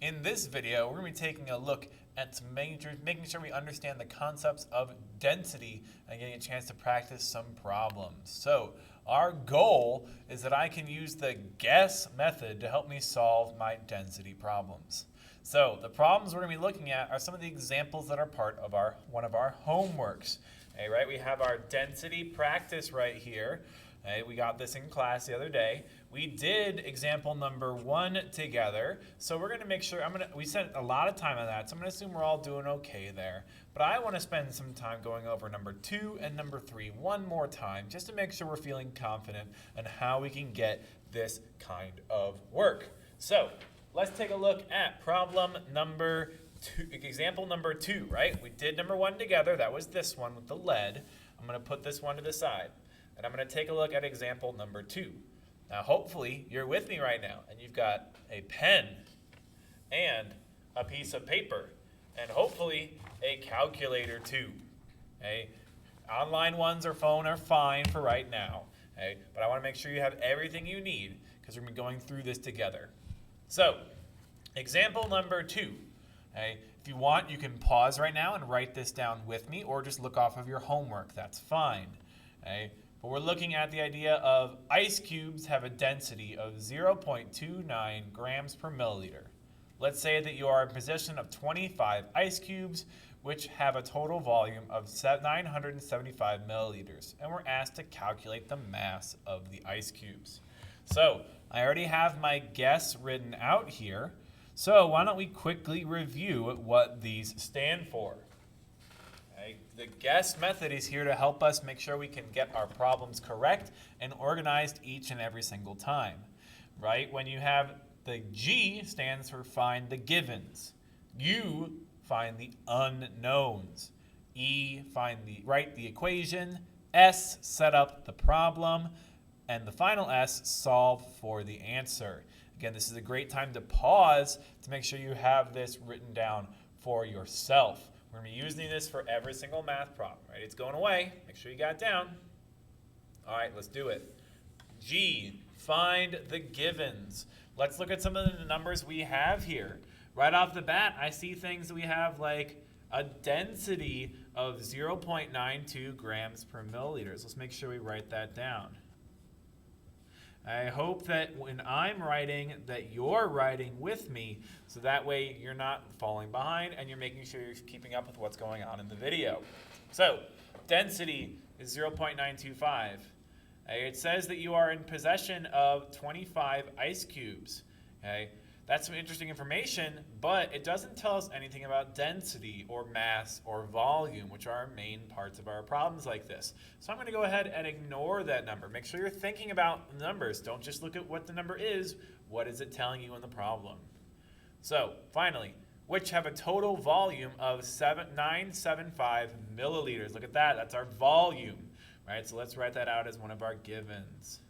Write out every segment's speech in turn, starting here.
In this video, we're going to be taking a look at making sure we understand the concepts of density and getting a chance to practice some problems. So our goal is that I can use the guess method to help me solve my density problems. So the problems we're going to be looking at are some of the examples that are part of one of our homeworks. Okay, right? We have our density practice right here. Okay, we got this in class the other day. We did example number 1 together, so we're going to make sure, we spent a lot of time on that, so I'm going to assume we're all doing okay there. But I want to spend some time going over number 2 and number 3 one more time, just to make sure we're feeling confident in how we can get this kind of work. So let's take a look at problem number 2, example number 2, right? We did number 1 together, that was this one with the lead. I'm going to put this one to the side. And I'm going to take a look at example number 2. Now, hopefully, you're with me right now, and you've got a pen and a piece of paper, and hopefully a calculator too. Okay? Online ones or phone are fine for right now, okay? But I want to make sure you have everything you need because we're going to be going through this together. So, example number 2. Okay? If you want, you can pause right now and write this down with me, or just look off of your homework. That's fine. Okay? But we're looking at the idea of ice cubes have a density of 0.29 grams per milliliter. Let's say that you are in possession of 25 ice cubes, which have a total volume of 975 milliliters, and we're asked to calculate the mass of the ice cubes. So I already have my guess written out here, so why don't we quickly review what these stand for. The guess method is here to help us make sure we can get our problems correct and organized each and every single time, right? When you have the G stands for find the givens, U find the unknowns, E write the equation, S set up the problem, and the final S solve for the answer. Again, this is a great time to pause to make sure you have this written down for yourself. We're going to be using this for every single math problem, right? It's going away. Make sure you got it down. All right, let's do it. G, find the givens. Let's look at some of the numbers we have here. Right off the bat, I see things that we have like a density of 0.92 grams per milliliters. Let's make sure we write that down. I hope that when I'm writing that you're writing with me, so that way you're not falling behind and you're making sure you're keeping up with what's going on in the video. So, density is 0.925. It says that you are in possession of 25 ice cubes. Okay? That's some interesting information, but it doesn't tell us anything about density or mass or volume, which are our main parts of our problems like this. So I'm going to go ahead and ignore that number. Make sure you're thinking about numbers. Don't just look at what the number is. What is it telling you in the problem? So finally, which have a total volume of 975 milliliters. Look at that. That's our volume. Right? So let's write that out as one of our givens.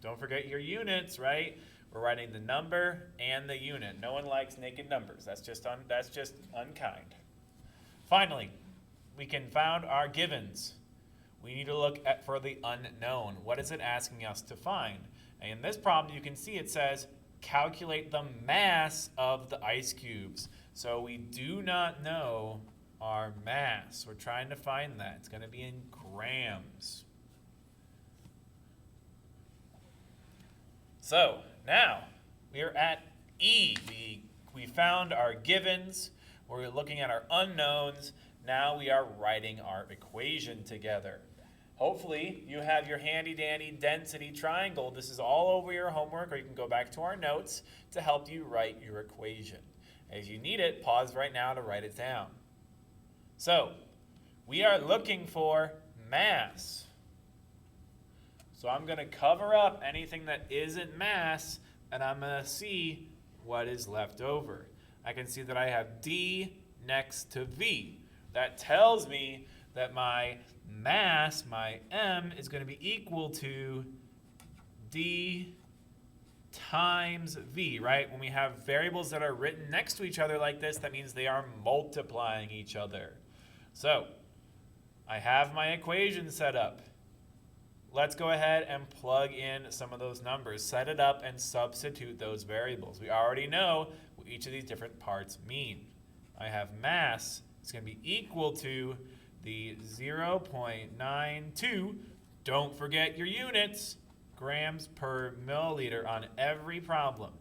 Don't forget your units, right? We're writing the number and the unit. No one likes naked numbers. That's just unkind. Finally, we can found our givens. We need to look for the unknown. What is it asking us to find? And in this problem, you can see it says, calculate the mass of the ice cubes. So we do not know our mass. We're trying to find that. It's going to be in grams. So now we are at E. We found our givens. We're looking at our unknowns. Now we are writing our equation together. Hopefully you have your handy dandy density triangle. This is all over your homework, or you can go back to our notes to help you write your equation. As you need it, pause right now to write it down. So we are looking for mass. So I'm going to cover up anything that isn't mass, and I'm going to see what is left over. I can see that I have D next to V. That tells me that my mass, my M, is going to be equal to D times V, right? When we have variables that are written next to each other like this, that means they are multiplying each other. So I have my equation set up. let's go ahead and plug in some of those numbers. Set it up and substitute those variables. We already know what each of these different parts mean. I have mass. It's going to be equal to the 0.92. Don't forget your units. Grams per milliliter on every problem.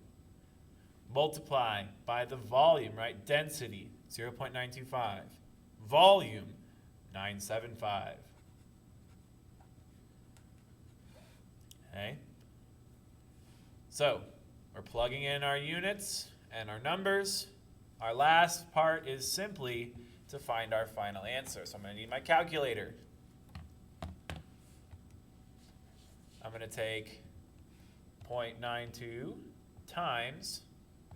Multiply by the volume, right? Density, 0.925. Volume, 975. Okay. So we're plugging in our units and our numbers. Our last part is simply to find our final answer. So I'm going to need my calculator. I'm going to take 0.92 times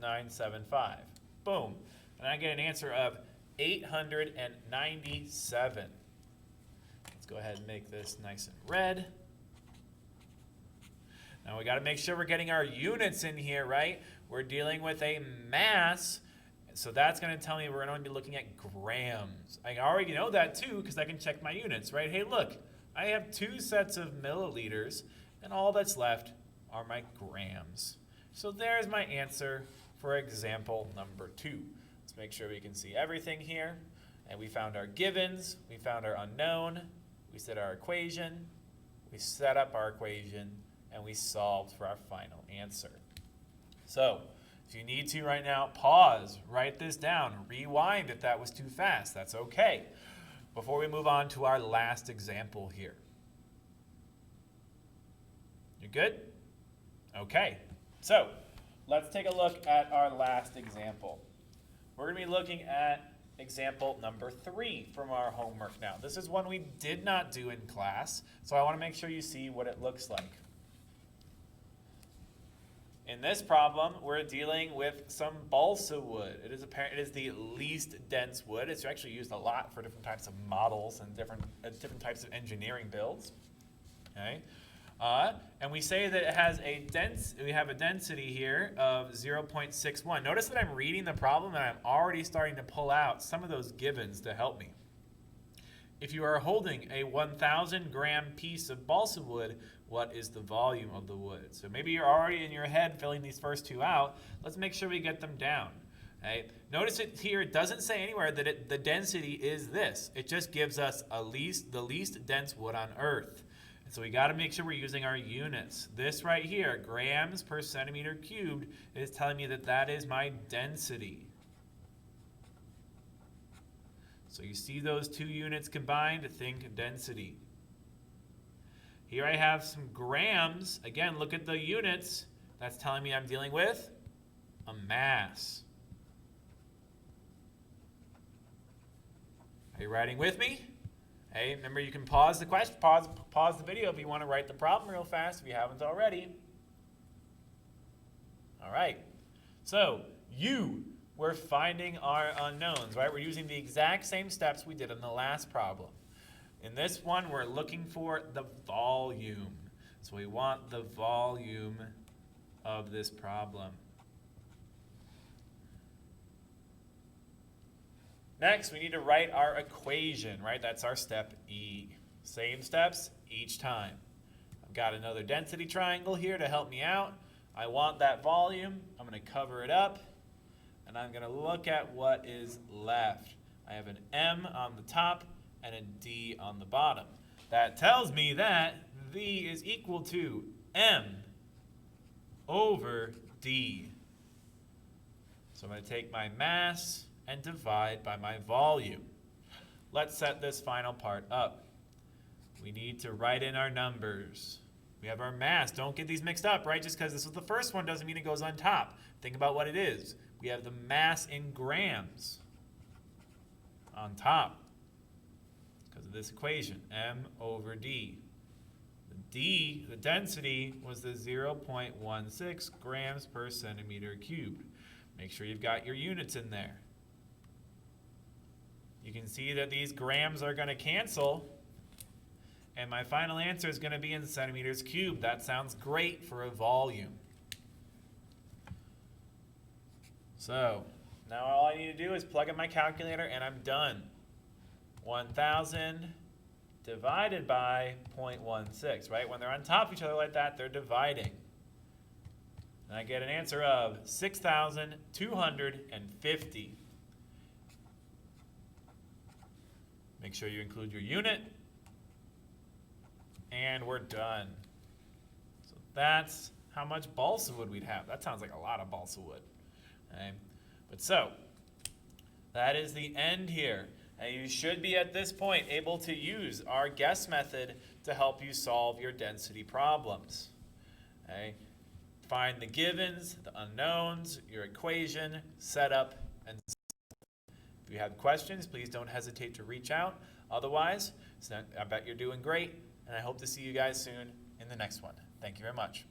975. Boom. And I get an answer of 897. Let's go ahead and make this nice and red. Now we got to make sure we're getting our units in here, right? We're dealing with a mass, so that's going to tell me we're going to be looking at grams. I already know that too because I can check my units, right? Hey, look, I have 2 sets of milliliters, and all that's left are my grams. So there's my answer for example number 2. Let's make sure we can see everything here. And we found our givens, we found our unknown, we set our equation, we set up our equation, and we solved for our final answer. So if you need to right now, pause, write this down, rewind if that was too fast. That's okay. Before we move on to our last example here. You good? Okay. So let's take a look at our last example. We're going to be looking at example number 3 from our homework now. This is one we did not do in class, so I want to make sure you see what it looks like. In this problem, we're dealing with some balsa wood. It is the least dense wood. It's actually used a lot for different types of models and different types of engineering builds. Okay, and we say that it has we have a density here of 0.61. Notice that I'm reading the problem and I'm already starting to pull out some of those givens to help me. If you are holding a 1,000 gram piece of balsa wood, what is the volume of the wood? So maybe you're already in your head filling these first 2 out. Let's make sure we get them down. Okay? Notice it here, it doesn't say anywhere that the density is this. It just gives us the least dense wood on Earth. And so we got to make sure we're using our units. This right here, grams per centimeter cubed, is telling me that that is my density. So you see those 2 units combined, think density. Here I have some grams. Again, look at the units. That's telling me I'm dealing with a mass. Are you writing with me? Hey, remember you can pause the question, pause the video if you want to write the problem real fast if you haven't already. All right. So we're finding our unknowns, right? We're using the exact same steps we did in the last problem. In this one, we're looking for the volume. So we want the volume of this problem. Next, we need to write our equation, right? That's our step E. Same steps each time. I've got another density triangle here to help me out. I want that volume. I'm going to cover it up, and I'm going to look at what is left. I have an M on the top and a D on the bottom. That tells me that V is equal to M over D. So I'm going to take my mass and divide by my volume. Let's set this final part up. We need to write in our numbers. We have our mass. Don't get these mixed up, right? Just because this was the first one doesn't mean it goes on top. Think about what it is. We have the mass in grams on top because of this equation, M over D. The density, was the 0.16 grams per centimeter cubed. Make sure you've got your units in there. You can see that these grams are going to cancel, and my final answer is going to be in centimeters cubed. That sounds great for a volume. So now all I need to do is plug in my calculator, and I'm done. 1,000 divided by 0.16, right? When they're on top of each other like that, they're dividing. And I get an answer of 6,250. Make sure you include your unit. And we're done. So that's how much balsa wood we'd have. That sounds like a lot of balsa wood. Okay? But so, that is the end here. And you should be at this point able to use our guess method to help you solve your density problems. Okay? Find the givens, the unknowns, your equation, setup, and if you have questions, please don't hesitate to reach out. Otherwise, I bet you're doing great, and I hope to see you guys soon in the next one. Thank you very much.